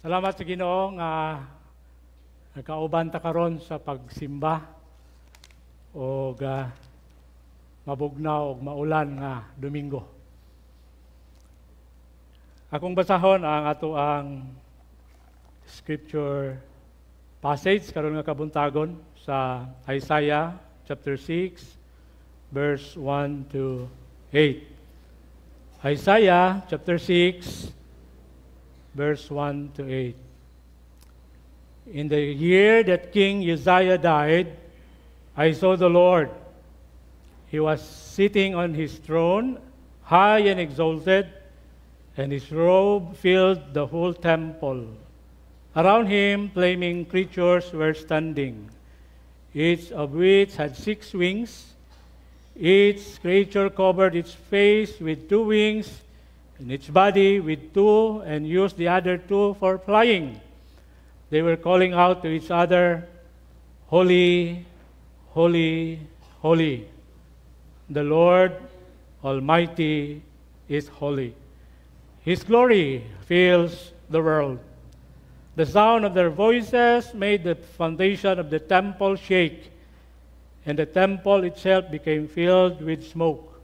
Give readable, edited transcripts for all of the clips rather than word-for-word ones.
Salamat sa Ginoo nga nagkauban ta karon sa pagsimba o mabugnaw o maulan nga Domingo. Akong basahon ang scripture passage karon nga kabuntagon sa Isaiah chapter 6 verse 1 to 8. Isaiah chapter 6 verse 1 to 8. In the year that King Uzziah died, I saw the Lord. He was sitting on his throne, high and exalted, and his robe filled the whole temple. Around him, flaming creatures were standing, each of which had 6 wings. Each creature covered its face with 2 wings, and its body with 2, and used the other 2 for flying. They were calling out to each other, Holy, holy, holy. The Lord Almighty is holy. His glory fills the world. The sound of their voices made the foundation of the temple shake, and the temple itself became filled with smoke.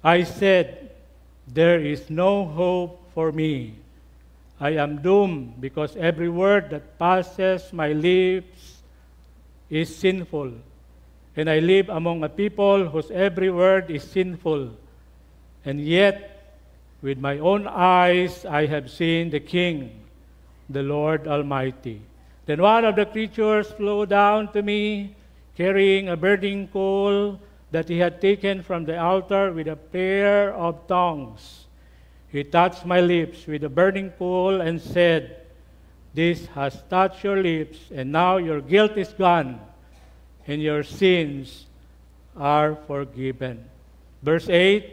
I said, there is no hope for me. I am doomed because every word that passes my lips is sinful. And I live among a people whose every word is sinful. And yet, with my own eyes, I have seen the King, the Lord Almighty. Then one of the creatures flew down to me, carrying a burning coal that he had taken from the altar with a pair of tongs. He touched my lips with a burning coal and said, This has touched your lips, and now your guilt is gone, and your sins are forgiven. Verse 8,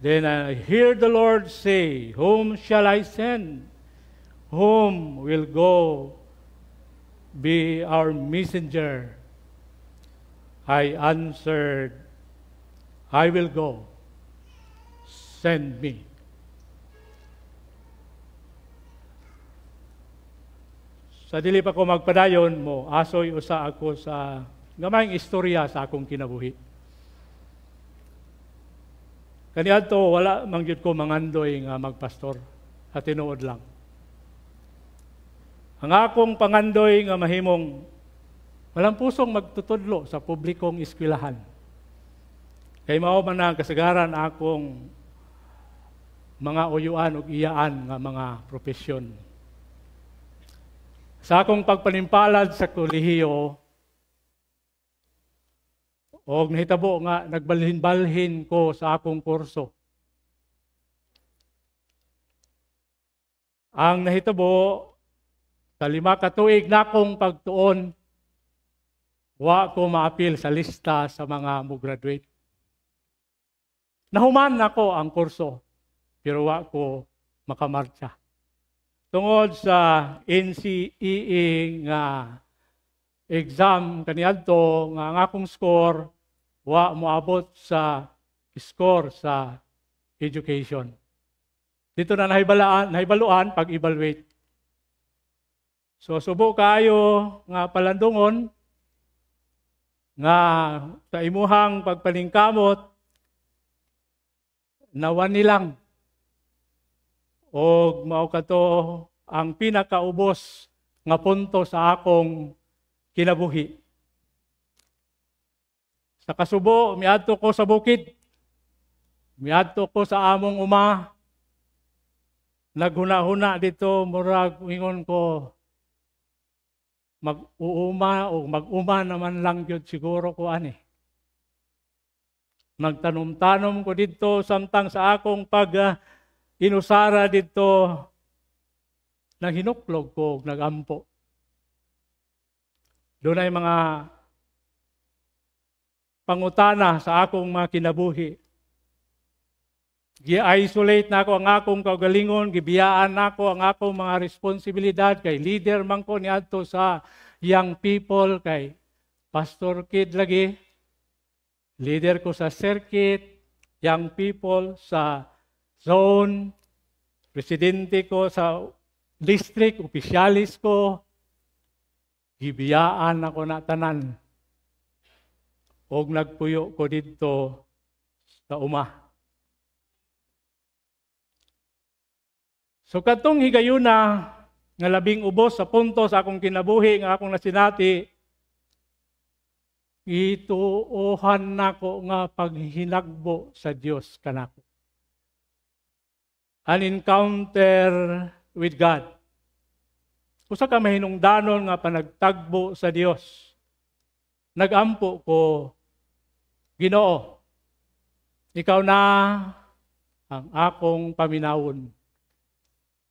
Then I heard the Lord say, Whom shall I send? Whom will go be our messenger? I answered, I will go. Send me. Sa dili pa ko magpadayon mo, asoy usa ako sa gamayng istorya sa akong kinabuhi. Kaniadto wala man gyud ko mangandoy nga magpastor, at tinuod lang. Ang akong pangandoy nga mahimong walang pusong magtutudlo sa publikong eskwelahan. Kay mao man ang kasagaran akong mga uyuan ug iyaan nga mga propesyon. Sa akong pagpanimpalad sa kolehiyo, og nahitabo nga nagbalhin-balhin ko sa akong kurso. Ang nahitabo, sa 5 ka tuig na akong pagtuon, wa ko maapil sa lista sa mga mo-graduate. Nahuman ako ang kurso, pero wa ko makamarcha. Tungod sa NCEE nga exam kaniadto nga ang akong score wa moabot sa score sa education. Dito na nahibaluan pag-evaluate. So subo kayo nga palandungon nga sa imuhang pagpaningkamot nawan nilang o mao kato ang pinakaubos nga punto sa akong kinabuhi. Sa kasubo, miadto ko sa bukid. Miadto ko sa among uma. Naghuna-huna dito, murag ingon ko, mag-uuma o mag-uma naman lang yun siguro ko ani. Nagtanom-tanom ko dito samtang sa akong inusara dito, naghinuklog ko, nagampo. Doon ay mga pangutana sa akong mga kinabuhi. Gi-isolate na ako ang akong kaugalingon, gibiyaan na ako ang akong mga responsibilidad, kay leader man ko niadto sa young people, kay pastor kid lagi, leader ko sa circuit, young people sa zone, presidente ko sa district, opisyalis ko, gibiyaan ako na tanan. Og nagpuyo ko dito sa uma. So katong higayuna nga labing ubos sa punto sa akong kinabuhi nga akong nasinati, ituohan nako nga paghinagbo sa Dios kanako. An encounter with God. Usa ka mahinungdanon nga panagtagbo sa Dios. Nagampo ko, Ginoo, ikaw na ang akong paminawon.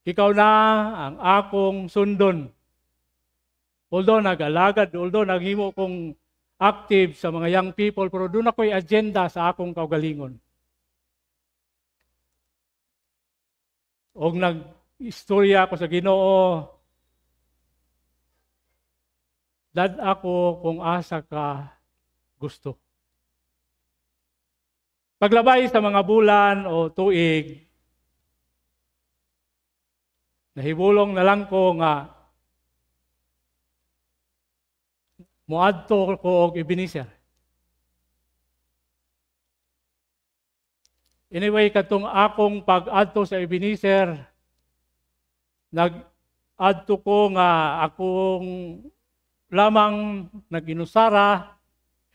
Ikaw na ang akong sundon. Although nag-alagad, although naghimo kong active sa mga young people, pero doon ako'y agenda sa akong kaugalingon. Og nag-istorya ako sa Ginoo, dad ako kung asa ka gusto. Paglabay sa mga bulan o tuig, nahibulong na lang ko nga muadto ko og Ebenezer. Anyway, katong akong pag-adto sa Ebenezer, nag-adto ko nga akong lamang nag-inusara,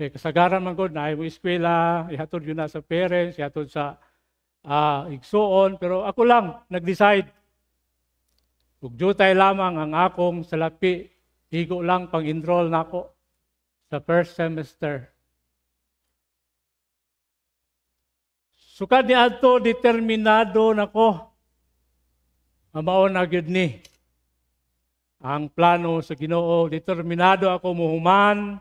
kasagaran man ko na mo eskwela, ihatod yun na sa parents, ihatod sa igsuon, pero ako lang nag-decide. Ug jutay lamang ang akong salapi, higo lang pang-enroll nako sa first semester. Sukad ni adto determinado nako. Mao na gyud ni ang plano sa Ginoo. Determinado ako muhuman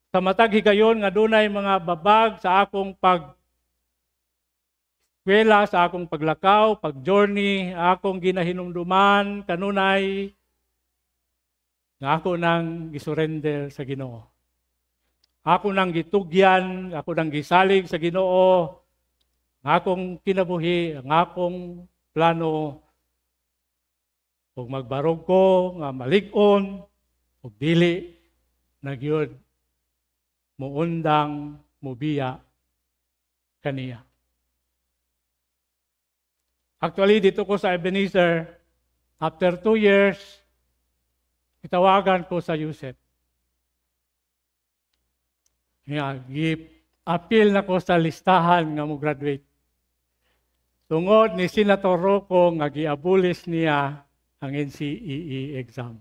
sa matag higayon nga dunay mga babag sa akong eskwela, sa akong paglakaw, pag-journey, akong ginahinumduman kanunay nga ako nang gisurrender sa Ginoo. Ako nang gitugyan, ako nang gisalig sa Ginoo, ang akong kinabuhi, ang akong plano, ug magbarog ko nga malig-on ug dili na gyud muundang mubiya kaniya. Actually, dito ko sa Ebenezer, after 2 years, itawagan ko sa USET. Gi-appeal na ko sa listahan nga mo graduate. Tungod ni Senator Rocco nga gi-abolish niya ang NCEE exam.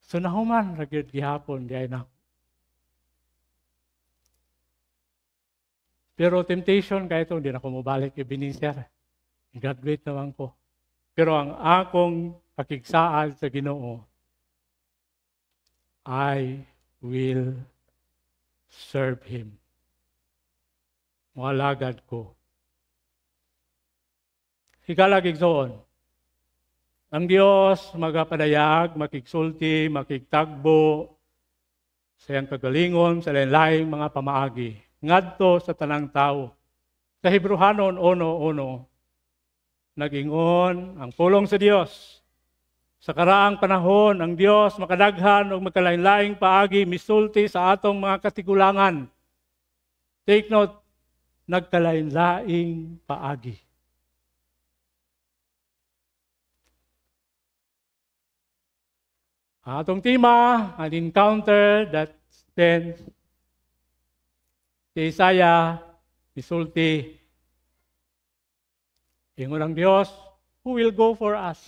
So nahuman ra gyud gihapon di ay na. Pero temptation kay ito, hindi na ako mabalik Ebenezer. Graduate naman ko. Pero ang akong pakigsaan sa Ginoo, I will serve Him. Malagad ko. Hikalagig soon. Ang Diyos magapadayag, makigsulti, makigtagbo sa iyang kagalingon, sa lain-laing mga pamaagi. Ngadto sa tanang tao. Sa Hebrehanon 1:1, nag-ingon ang pulong sa Diyos. Sa karaang panahon, ang Diyos makadaghan o magkalain-laing paagi, misulti sa atong mga katigulangan. Take note, nagkalain-laing paagi. Ang atong tema, an encounter that stands si Isaiah, misulti, ingon ang Diyos, who will go for us?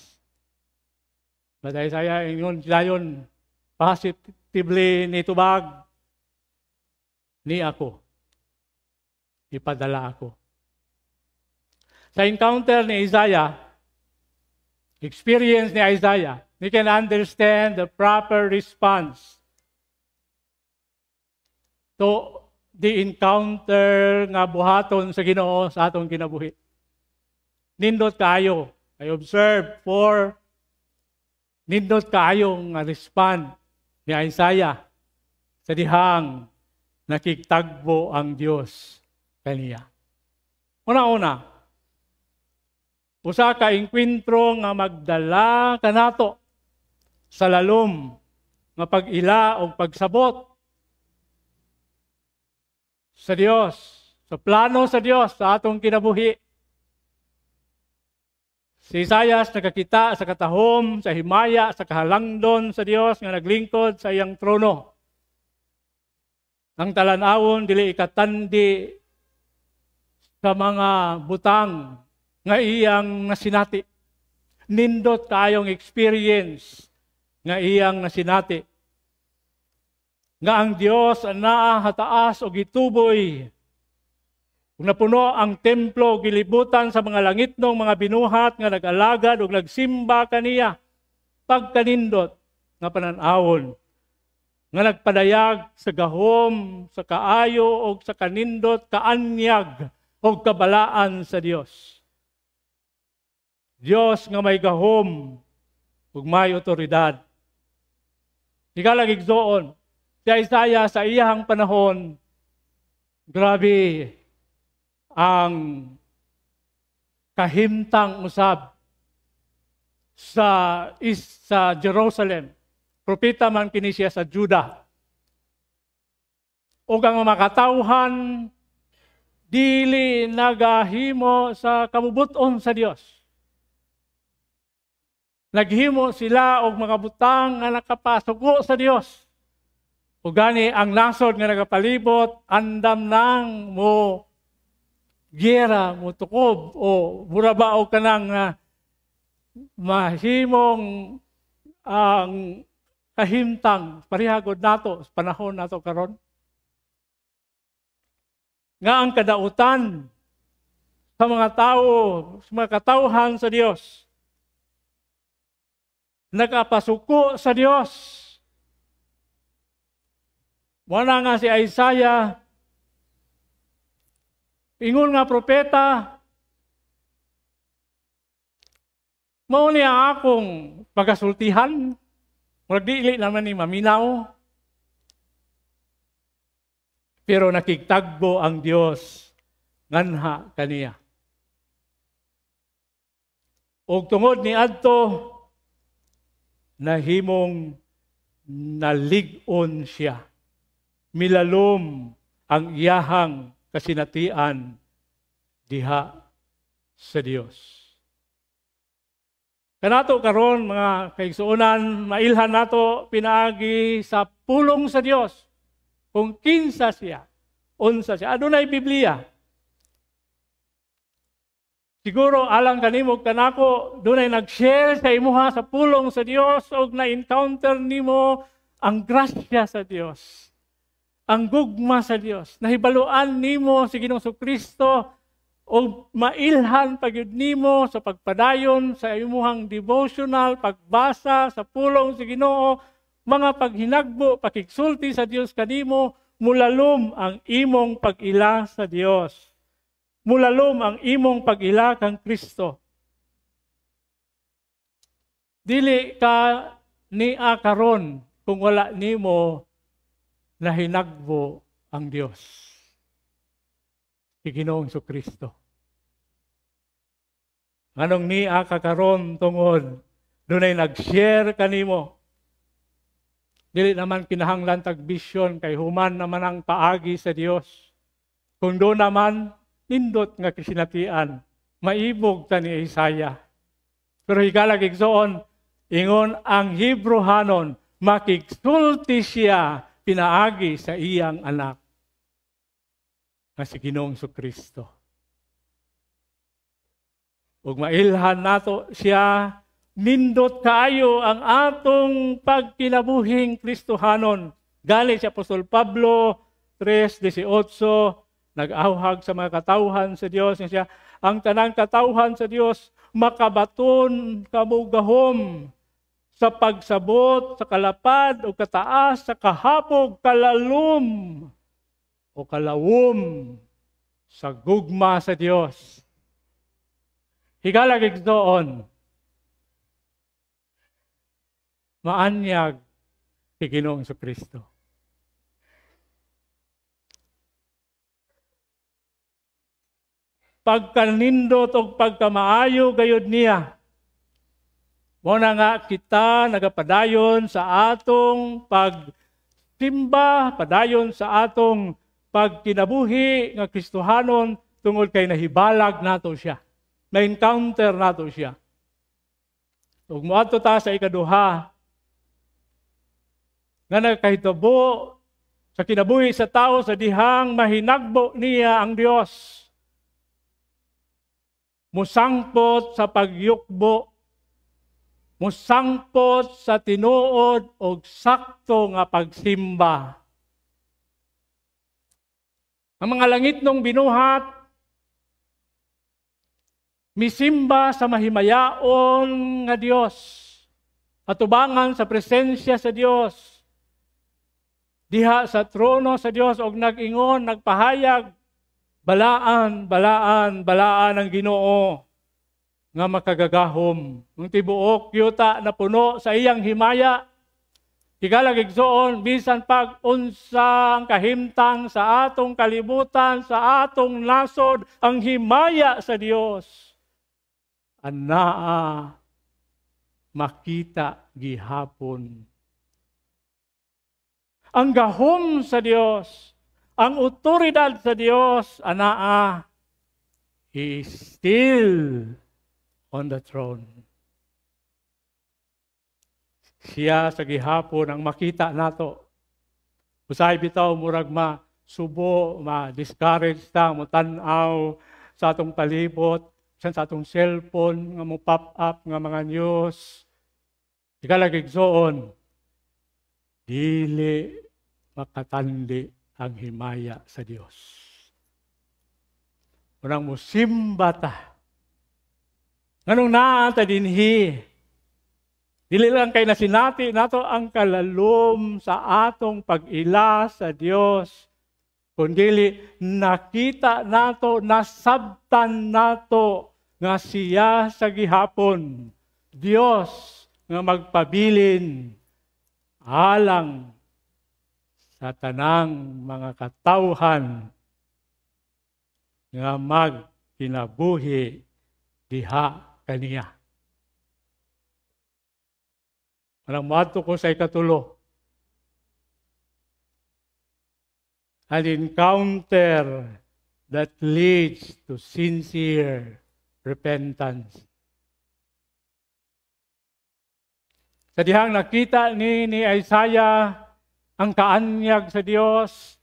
But Isaiah, ingon dayon, positively nitubag, ni ako. Ipadala ako. Sa encounter ni Isaiah, experience ni Isaiah, we can understand the proper response to the encounter nga buhaton sa Ginoo sa atong kinabuhi. Nindot kayo. I observe nindot kayo nga respond ni Isaiah sa dihang nakikitagbo ang Diyos kaniya. Una-una, usa ka engkwentro nga magdala kanato sa lalom nga pag-ila o pagsabot sa Dios, sa plano sa Dios sa atong kinabuhi. Si Isaias nakakita sa katahom, sa himaya, sa kahalangdon sa Dios nga naglingkod sa iyang trono. Ang talanawon dili ikatandi sa mga butang nga iyang nasinati. Nindot kayong experience nga iyang nasinati. Nga ang Dios anaa hataas o gituboy. Kung napuno ang templo, gilibutan sa mga langitnong mga binuhat nga nag-alagad o nagsimba kaniya, pagkanindot nga pananawon, nga nagpadayag sa gahom, sa kaayo o sa kanindot, kaanyag o kabalaan sa Dios. Dios nga may gahom ug may otoridad. Ikalag igsoon, si Isaiah sa iyang panahon, grabe ang kahimtang usab sa Jerusalem. Propeta man kini siya sa Juda. O ang makatawhan dili nagahimo sa kabubuton sa Dios. Naghimo sila og mga butang nga nakapasuko sa Dios. O gani ang nasod nga nagapalibot andam nang mo giyera mo tukob o buraba o kanang mahimong ang kahimtang parihagod nato sa panahon nato karon. Nga ang kadautan sa mga tao, sa mga katawhan sa Dios, nakapasuko sa Dios. Wala nga si Isaiah, ingon nga propeta, mao ni ang akong pagasultihan, magdili naman ni maminaw. Pero nakigtagbo ang Dios nganha kaniya. Og tungod ni adto nahimong nalig-on siya. Milalom ang iyahang kasinatian diha sa Dios. Kanato karon mga kaigsuonan, mailhan nato pinaagi sa pulong sa Dios. Kung kinsa siya, unsa siya. Adunay Biblia. Siguro alang kanimo kanako, dunay nag-share sa imuha sa pulong sa Dios o na-encounter nimo ang grasya sa Dios. Ang gugma sa Dios. Nahibaluan nimo si Ginoong Kristo o mailhan pagyud nimo sa pagpadayon sa imuhang devotional, pagbasa sa pulong sa Ginoo, mga paghinagbo, pakigsulti sa Dios kanimo, mulalom ang imong pag-ila sa Dios. Mulalom ang imong pag-ila kang Kristo. Dili ka niya karon kung wala nimo nahinagbo ang Dios. Ginoong Kristo. Anong niya ka karon tungod dunay nag-share kanimo. Dili naman kinahanglan tagbisyon kay human naman ang paagi sa Dios. Kung doon naman nindot nga kasinatian, maibog ta ni Isaiah. Pero hikalag igsoon, ingon ang Hebrehanon, makigsulti siya pinaagi sa iyang anak nga si Ginoong Kristo. Ug mailhan nato siya, nindot kaayo ang atong pagkinabuhing Kristohanon. Gali si Apostol Pablo 3:18, nag-awhag sa mga katawhan sa Dios siya, ang tanang katawhan sa Dios makabaton kamugahom sa pagsabot, sa kalapad o kataas, sa kahapog, kalalom o kalawom sa gugma sa Dios. Higalag igsoon, maanyag si Ginoong Kristo. pagkanindot o pagkamaayo gayud niya. Muna nga kita nagapadayon sa atong pagsimba, padayon sa atong pagkinabuhi nga Kristohanon tungod kay nahibalag nato siya. Na-encounter nato siya. Ug moadto ta sa ikaduha nga nagkahitabo sa kinabuhi sa tao sa dihang mahinagbo niya ang Dios. Musangpot sa pagyukbo, musangpot sa tinuod o sakto nga pagsimba. Ang mga langit nung binuhat, misimba sa mahimayaon nga Dios, atubangan sa presensya sa Dios, diha sa trono sa Dios, og nag-ingon, nagpahayag, balaan, balaan, balaan ang Ginoo nga makagagahom. Ang tibuok yuta na puno sa iyang himaya. Higala igsoon bisan pag unsa ang kahimtang sa atong kalibutan, sa atong nasod, ang himaya sa Dios. Anaa makita gihapon. Ang gahom sa Dios, ang otoridad sa Dios, anaa, He is still on the throne. Siya sa gihapon ang makita nato. Usahay bitaw murag subo, discourage ta, mo tan-aw sa atong palibot, sa atong cellphone, nga mo pop up nga mga news. Ikalagigsoon, dili makatandi ang himaya sa Dios. Unang musimba ta. Nganong naata dinhi, dili lang kay nasinati nato ang kalalom sa atong pag-ila sa Dios, kundi nakita nato, nasabtan nato nga siya sa gihapon, Dios nga magpabilin alang sa tanang mga katawhan nga magkinabuhi diha kaniya. Walang mato ko sa ikatulo. An encounter that leads to sincere repentance. Sa dihang nakita ni Isaiah ang kaanyag sa Dios,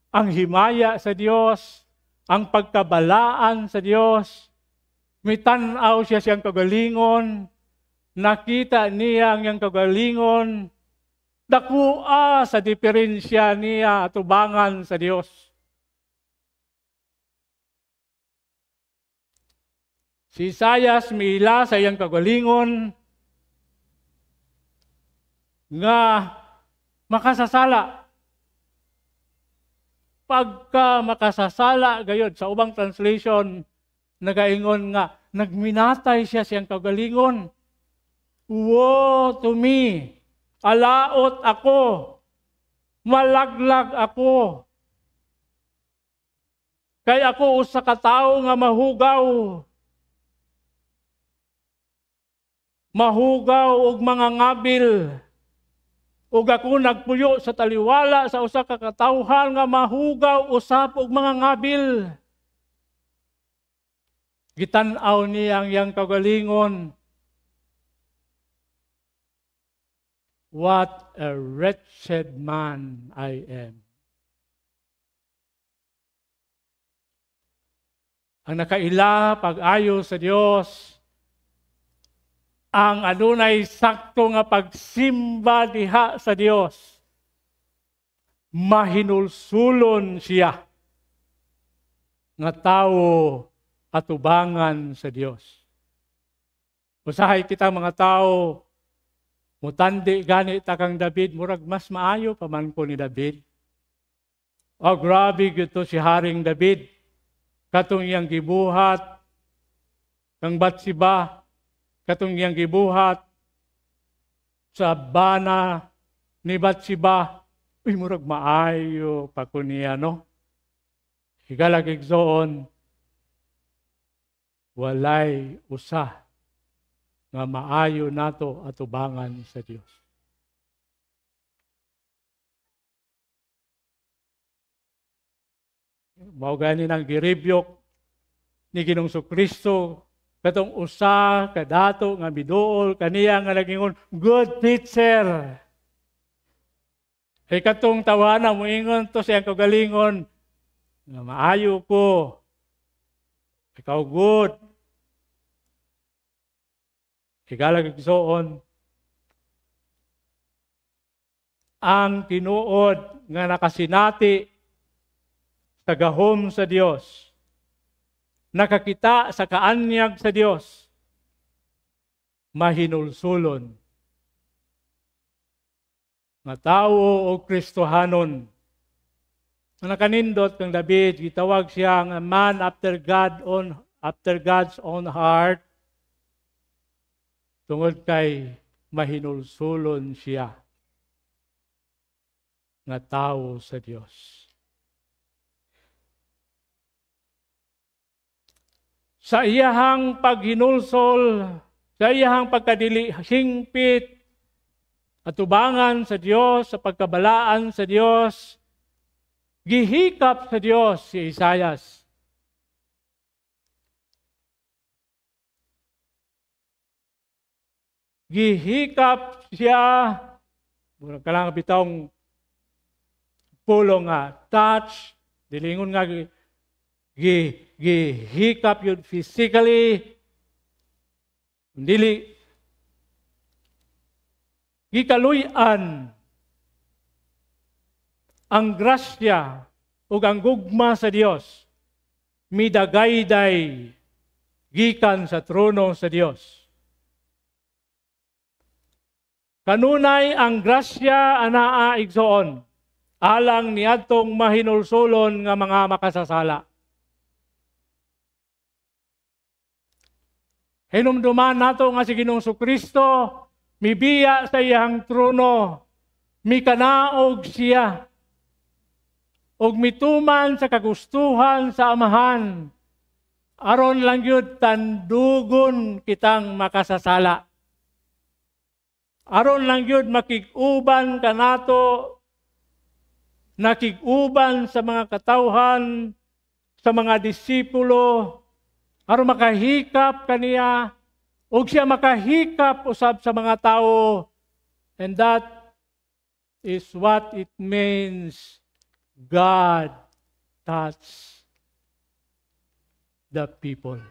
ang himaya sa Dios, ang pagkabalaan sa Dios, mitanaw siya siyang kagalingon, nakita niya ang iyang kagalingon, dakua sa diferensya niya atubangan sa Dios. Si Isaias miila sa iyang kagalingon nga makasasala. Pagka makasasala gayod sa ubang translation, nagaingon nga nagminatay siya siyang kagalingon. Woe to me! Alaot ako! Malaglag ako! Kay ako usa ka tawo nga mahugaw. Mahugaw og mga ngabil. Ug ako nagpuyo sa taliwala sa usa ka katawhan nga mahugaw usap og mga ngabil. Gitan-aw niya ang iyang kagalingon. What a wretched man I am. Ang nakaila pag-ayo sa Dios, ang adunay sakto nga pagsimba diha sa Dios, mahinulsulon siya nga tawo atubangan sa Dios. Usahay kita mga tao, mutandi gani ta kang David, murag mas maayo pa man ko ni David. Oh, grabe gito si Haring David. Katong iyang gibuhat, kang Batsiba, katong iyang gibuhat sa bana ni Batsiba, uy, murag maayo pa ko niya, no? Higalag igsoon, walay usa nga maayo nato atubangan sa Dios. Mao gani nang girebyok ni Ginoong Kristo katong usa ka dato nga miduol kaniya nga nagingon good teacher. Ay katong tawana moingon to siyang kagalingon nga maayo ko. Ikaw good. Higalag igsoon ang tinuod nga nakasinati sa gahom sa Dios, nakakita sa kaanyag sa Dios, mahinulsulon nga tao o Kristohanon. Nakanindot kang David, gitawag siya nga man after God's own heart, tungod kay mahinulsulon siya nga tao sa Dios. Sa iyahang paghinulsol, sa iyahang pagkadili hingpit, atubangan sa Dios, sa pagkabalaan sa Dios, gihikap sa Dios si Isaias. Gihikap siya, mura ka lang bitong pulong nga, touch, dilingon nga, gihikap yun physically, dili, gikaluyan ang grasya o ang gugma sa Dios, midagayday gikan sa trono sa Dios. Kanunay ang grasya anaa igsoon, alang niadtong mahinulsulon nga mga makasasala. Hinumduman nato nga si Ginoong Kristo, mibiya sa iyang trono, mikanaog siya, og mituman sa kagustuhan sa Amahan, aron lang yun tandugon kitang makasasala. Aron lang yun makig-uban kanato, nakig-uban sa mga katawhan, sa mga disipulo, aron makahikap kaniya, ug siya makahikap usab sa mga tao. And that is what it means God touched the people.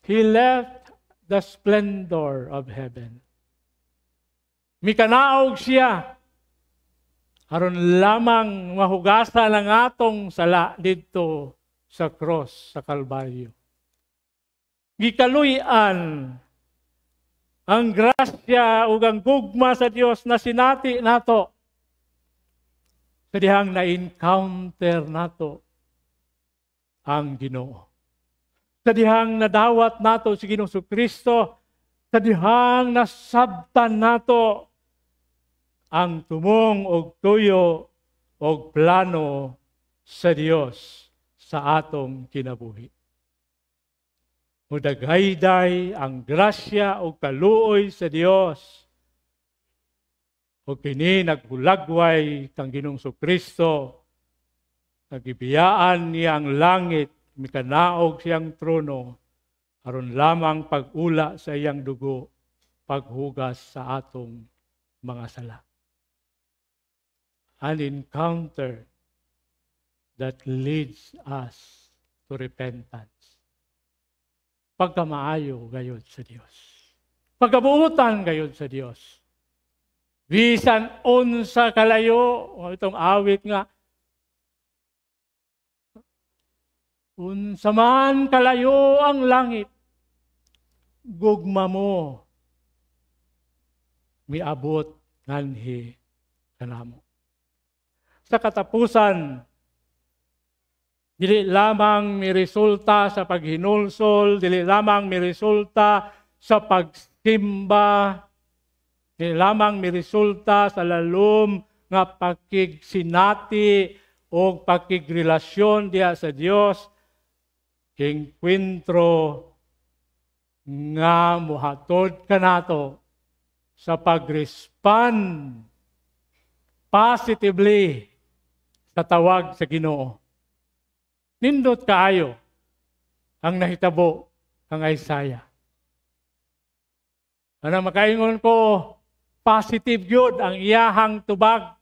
He left the splendor of heaven. Mikanaog siya aron lamang mahugasa ng atong sala dito sa cross, sa Kalbaryo. Gikaluyan ang grasya ug ang gugma sa Dios na sinati nato. Sa dihang na-encounter nato ang Ginoo. Sa dihang nadawat nato si Ginoong Kristo, sa dihang nasabtan nato ang tumong og tuyo og plano sa Dios sa atong kinabuhi. Mudagayday ang grasya o kaluoy sa Dios. O kini nagbulagway kang Ginoong Kristo, nagibiyaan niya ang langit, mikanaog siyang trono, aron lamang pag-ula sa iyang dugo, paghugas sa atong mga sala. An encounter that leads us to repentance. Pagkamaayo gayud sa Dios. Pagkabuutan gayud sa Dios. Bisan unsa kalayo, itong awit nga, unsa man kalayo ang langit, gugma mo, miabot nganhi kanamo. Sa katapusan, dili lamang miresulta sa paghinulsol, dili lamang miresulta sa pagsimba, dili lamang miresulta sa lalom nga pakigsinati o pakigrelasyon diya sa Dios, enkwentro nga muhatod kanato sa pag-respond positively sa tawag sa Ginoo. Nindot kaayo ang nahitabo kang Isaiah. Ano makaingon ko, positive yun ang iyahang tubag.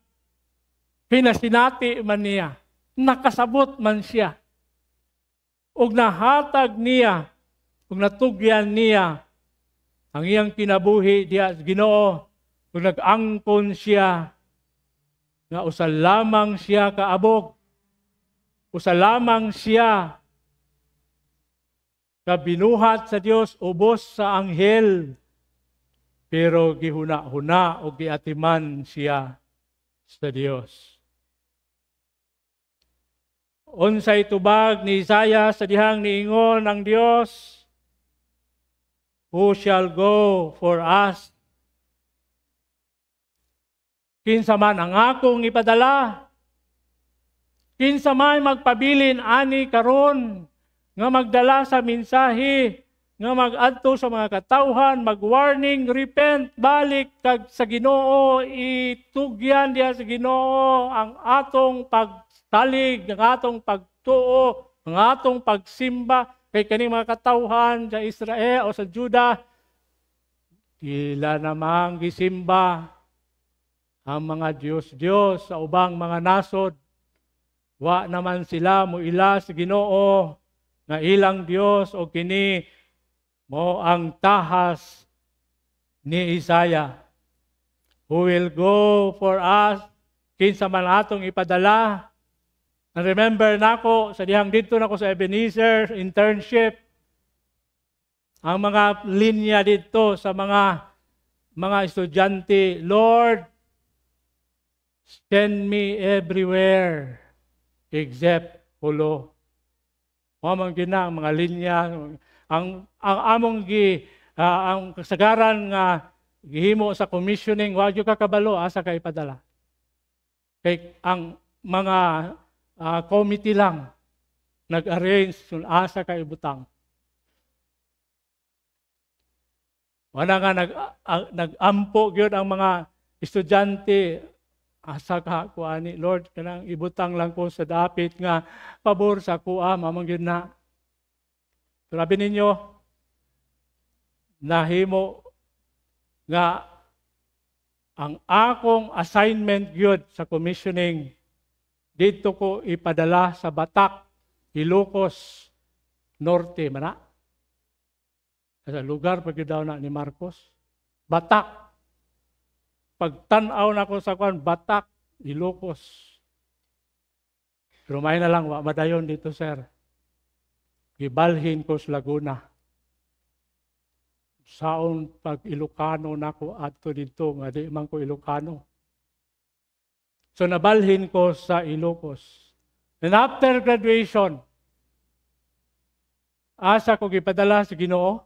Pinasinati man niya, nakasabot man siya. Ug nahatag niya, ug natugyan niya ang iyang kinabuhi diya sa Ginoo, ug nag-angkon siya nga usa lamang siya kaabog. Usa lamang siya kabinuhat sa Dios, ubos sa anghel. Pero gihuna-huna o giatiman siya sa Dios. Unsay tubag ni Isaiah sa dihang niingon ang Dios, who shall go for us? Kinsa man ang akong ipadala? Kinsa man magpabilin ani karon nga magdala sa mensahe, nga mag-adto sa mga katawhan, mag-warning, repent, balik kag sa Ginoo, itugyan diya sa Ginoo ang atong pagtalig, ang atong pagtuo, ang atong pagsimba kay kaning mga katawhan sa Israel o sa Juda. Dila namang gisimba ang mga Diyos sa ubang mga nasod. Wa naman sila muila sa Ginoo nga ilang Dios o kini mo ang tahas ni Isaiah. Who will go for us? Kinsa man atong ipadala? And remember nako sa dihang dito nako sa Ebenezer internship, ang mga linya dito sa mga estudyante, Lord, send me everywhere except Hulo. Mamang gina ang mga linya, ang among ang kasagaran nga gihimo sa commissioning, wa gyud ka kabalo asa ka ipadala. Kay ang mga committee lang nag-arrange kung asa ka ibutang. Wala nga nag-ampo gyud ang mga estudyante. Asa ka kuani, Lord, kanang ibutang lang ko sa dapit nga pabor sa kuha, mamang yun na. Sabi ninyo, nahimo nga ang akong assignment yun sa commissioning, dito ko ipadala sa Batak, Ilocos Norte, mana? Sa lugar pag daw na ni Marcos. Batak. Pagtanaw na ko sa kwan, Batak, Ilocos. Pero may na lang, madayon dito, sir. Gibalhin ko sa Laguna. Saon pag Ilocano na ko ato dito, nga di man ko Ilocano. So nabalhin ko sa Ilocos. And after graduation, asa ko gipadala sa Ginoo,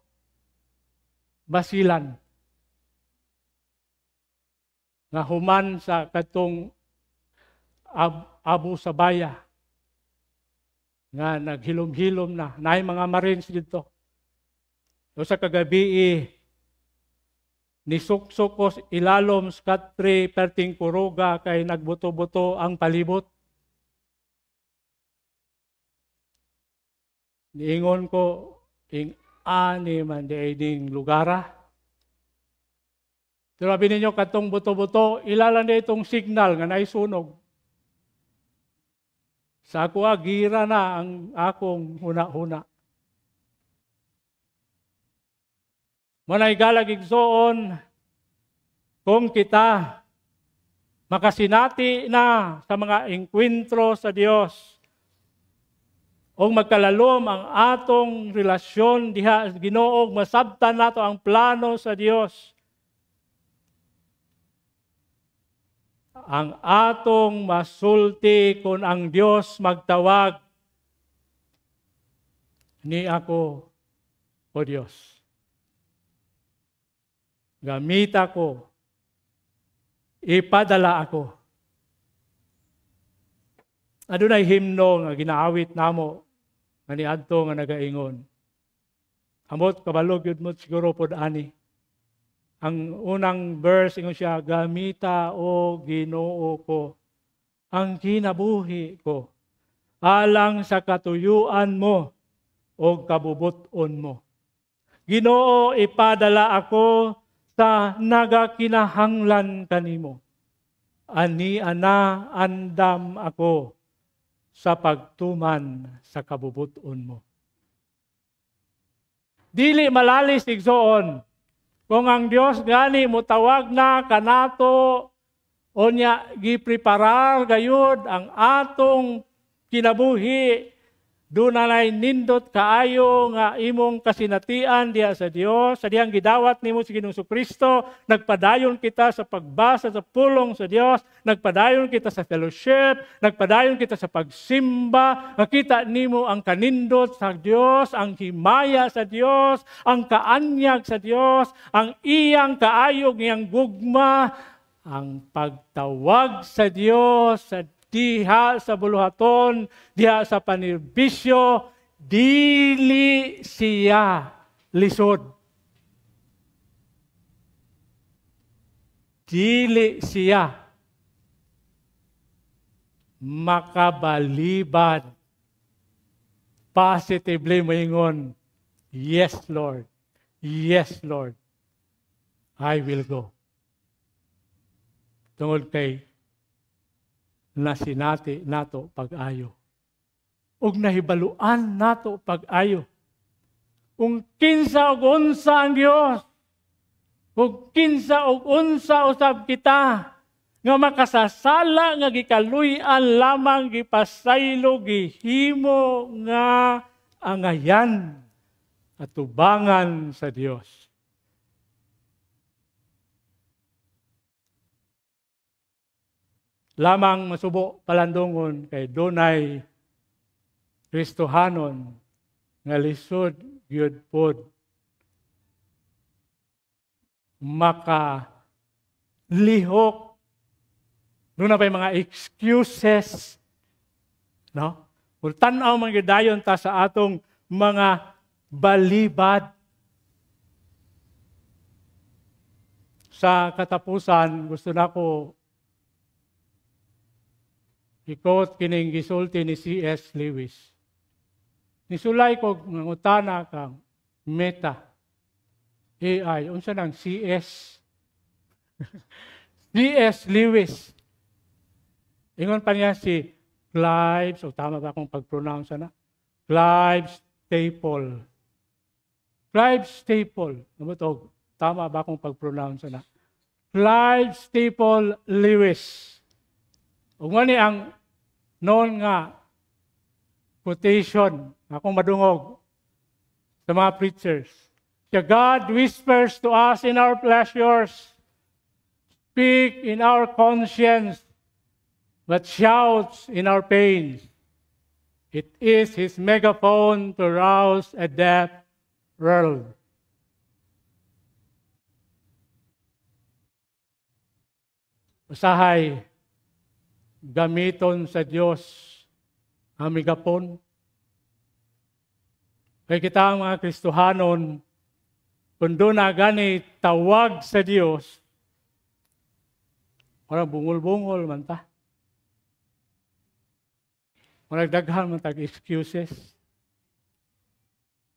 Basilan. Nga human sa katong Abu Sabaya nga naghilom-hilom na. Naay mga Marines dito. O sa kagabi, nisuksok ko ilalom sa katri perting kuruga kay nagbuto-buto ang palibot. Niingon ko, ani man di ding lugara. Pero sabi ninyo, katong buto-buto, ilalan na itong signal nga naisunog. Sa ako, gira na ang akong huna-huna. Manay galag igsoon, kung kita makasinati na sa mga enkwentro sa Dios, o magkalalom ang atong relasyon diha sa Ginoo, masabtan nato ang plano sa Dios, ang atong masulti kung ang Dios magtawag ni ako, o Dios. Gamita ko, ipadala ako. Adunay himno nga ginaawit namo nga niadto nga nagaingon. Amot kabalog yun mo siguro pod ani. Ang unang verse ingon siya, gamita o Ginoo ko ang kinabuhi ko alang sa katuyuan mo o kabubuton mo. Ginoo, ipadala ako sa nagakinahanglan kanimo. Ani ana andam ako sa pagtuman sa kabubuton mo. Dili malalis igsoon kung ang Dios gani mutawag na kanato onya gipreparar gayud ang atong kinabuhi. Doon nalay nindot kaayo nga imong kasinatian diha sa Dios, sa dihang gidawat nimo si Ginoong Kristo, nagpadayon kita sa pagbasa sa pulong sa Dios, nagpadayon kita sa fellowship, nagpadayon kita sa pagsimba, makita nimo ang kanindot sa Dios, ang himaya sa Dios, ang kaanyag sa Dios, ang iyang kaayo ngayang gugma, ang pagtawag sa Dios sa diha sa buluhaton, diha sa panirbisyo, dili siya lisod. Dili siya makabalibad. Positively moingon, yes Lord, yes Lord, I will go. Tungod kay na sinati nato pag-ayo. Ug nahibaluan nato pag-ayo. Kung kinsa og unsa ang Dios, ug kinsa og unsa usab kita, nga makasasala nga gikaluy-an lamang gipasaylo gihimo nga angayan at tubangan sa Dios. Lamang masubo palandungon kay dunay Kristohanon nga lisod gyud pod makalihok. Doon na pa yung mga excuses, no? Kung tanaw man gidayon ta sa atong mga balibad. Sa katapusan, gusto na ko i-quote kining gisulti ni C.S. Lewis. Nisulay ko ngutana kang Meta AI. Unsa nang C.S. C.S. Lewis. Ingon pa niya si Clive, so tama ba akong pag-pronounce na? Clive Staple. Clive Staple. Namutog, tama ba akong pag-pronounce na? Clive Staple Lewis. Ug ngani ang noon nga quotation akong madungog sa mga preachers. God whispers to us in our pleasures, speak in our conscience, but shouts in our pains. It is His megaphone to rouse a deaf world. Usahay, gamiton sa Dios ang megapon. Kaya kita ang mga Kristohanon, kung doon na gani tawag sa Dios, parang bungol-bungol man ta. Maragdaghan man tag excuses.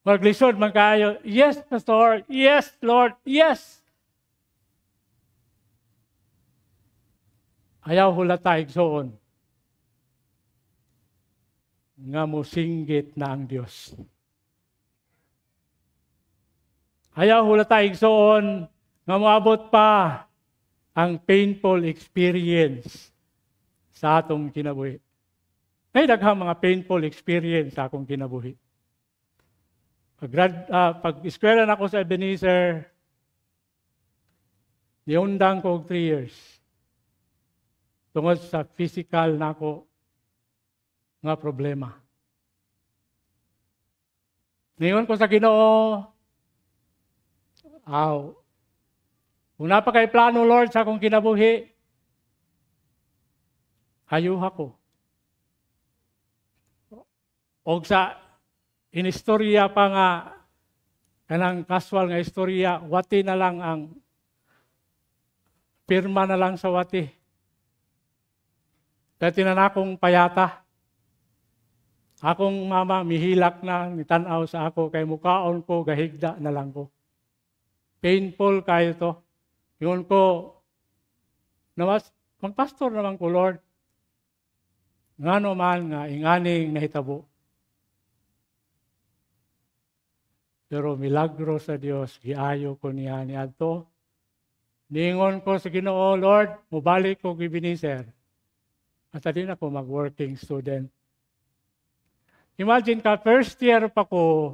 Maglisod man kayo, yes, Pastor, yes, Lord, yes. Ayaw hulata igsoon nga musinggit na ang Dios. Ayaw hulata igsoon nga moabot pa ang painful experience sa atong kinabuhi. May daghang mga painful experience sa akong kinabuhi. Pag-eskwela na ako sa Ebenezer, niundang ko 3 years. Tungod sa physical na ako nga problema. Ngayon ko sa Ginoo, kung napa kay plano, Lord, sa akong kinabuhi, hayuha ko. O sa inistorya pa nga, kanang casual nga istorya, wati na lang ang, pirma na lang sa wati. Dati na akong payata. Akong mama, mihilak na, nitanaw sa ako, kay mukaon ko, gahigda na lang ko. Painful kayo to. Yun ko, nawas, magpastor naman ko, Lord. Ngano man nga, inganing nahitabo. Pero milagro sa Dios, giayo ko niya ni adto. Ningon ko sa Ginoo, Lord, mubalik ko gibiniser. At din ako mag-working student. Imagine ka, first year pa ko,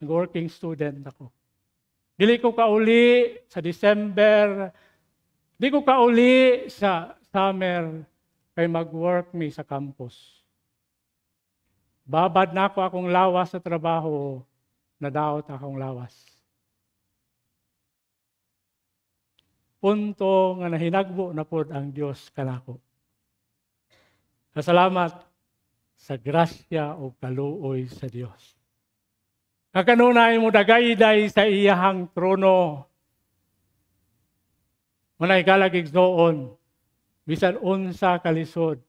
nag-working student ako. Dili ko kauli sa December, di ko kauli sa summer, kay mag-work mi sa campus. Babad na ako akong lawas sa trabaho, nadaot akong lawas. Punto nga nahinagbo na pod ang Dios kanako. Salamat sa grasya o kaluoy sa Dios. Kakanunay mo dagayday sa iyahang trono. Manay kalagig doon, bisan unsa kalisod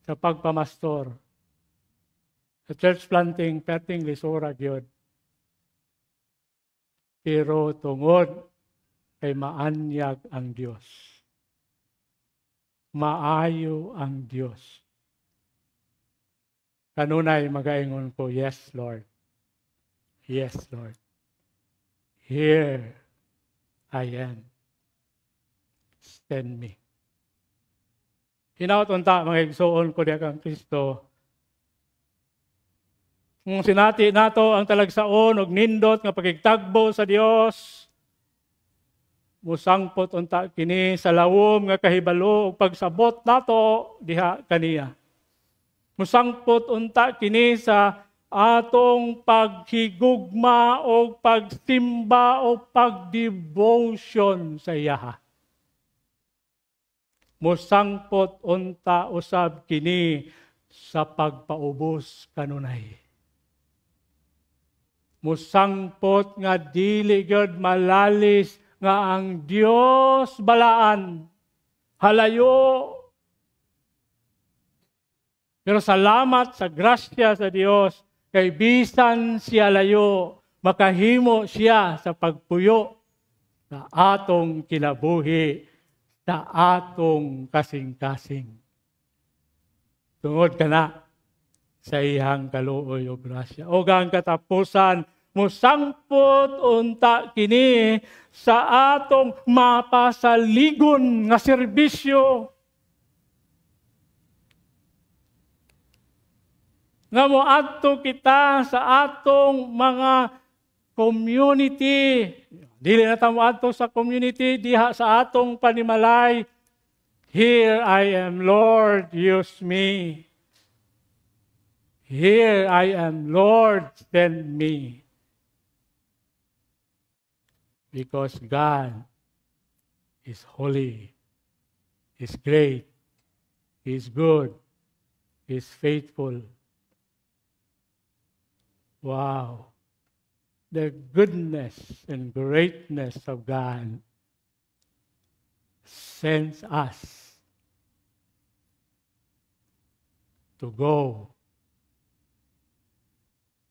sa pagpamastor. Sa church planting, perting lisura gyud. Pero tungod kay maanyag ang Dios. Maayo ang Dios. Kanunay magaingon ko, yes, Lord. Yes, Lord. Here I am. Send me. Hinaut unta, mga igsoon ko diya kang Kristo. Kung sinati nato ang talagsaon og nindot nga pagigtagbo sa Dios, musangpot unta kini sa lawom nga kahibalo ug pagsabot nato diha kaniya. Musangpot unta kini sa atong paghigugma o pagsimba o pagdevotion sa iyaha. Musangpot unta usab kini sa pagpaubos kanunay. Musangpot nga dili gyud malalis nga ang Dios balaan halayo. Pero salamat sa grasya sa Dios, kay bisan siya layo, makahimo siya sa pagpuyo sa atong kinabuhi, sa atong kasing-kasing. Tungod ka na sa iyang kaluoy o grasya. O ang katapusan, musangpot unta kini sa atong mapasaligon nga serbisyo. Nga moadto kita sa atong mga community. Dili na ta moadto sa community, diha sa atong panimalay. Here I am, Lord, use me. Here I am, Lord, send me. Because God is holy, is great, is good, is faithful. Wow, the goodness and greatness of God sends us to go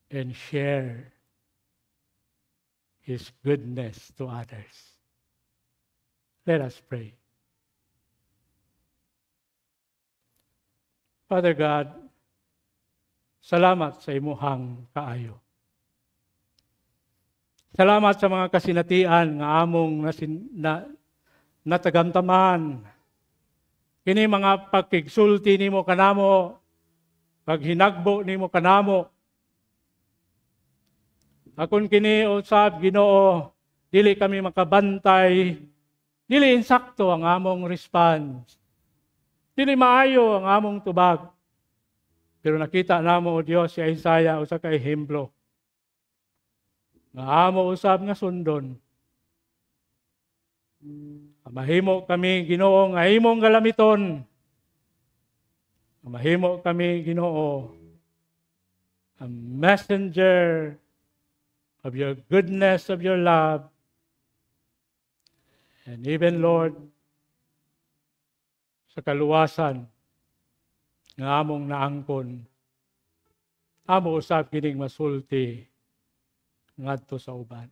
and share His goodness to others. Let us pray. Father God, salamat sa imuhang kaayo. Salamat sa mga kasinatian nga among natagamtaman. Kini mga pagkigsulti nimo kanamo, paghinagbo nimo kanamo. Akon kini usab Ginoo, dili kami makabantay, dili insakto ang among response. Dili maayo ang among tubag. Pero nakita namo o Dios si Isaiah usa ka ehemplo. Nga amo usab nga sundon. Mahimo kami Ginoo nga imong galamiton. Mahimo kami Ginoo a messenger of your goodness, of your love, and even, Lord, sa kaluwasan nga among naangkon, amo usab kining masulti ngadto sa uban.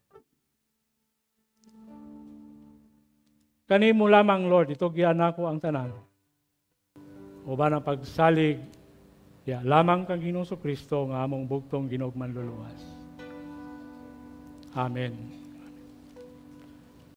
Kanimo lamang, Lord, itugyan nako ang tanan. Uban ang pagsalig, ya lamang kang Ginoong Kristo nga among bugtong ginugman luluwas. Amen.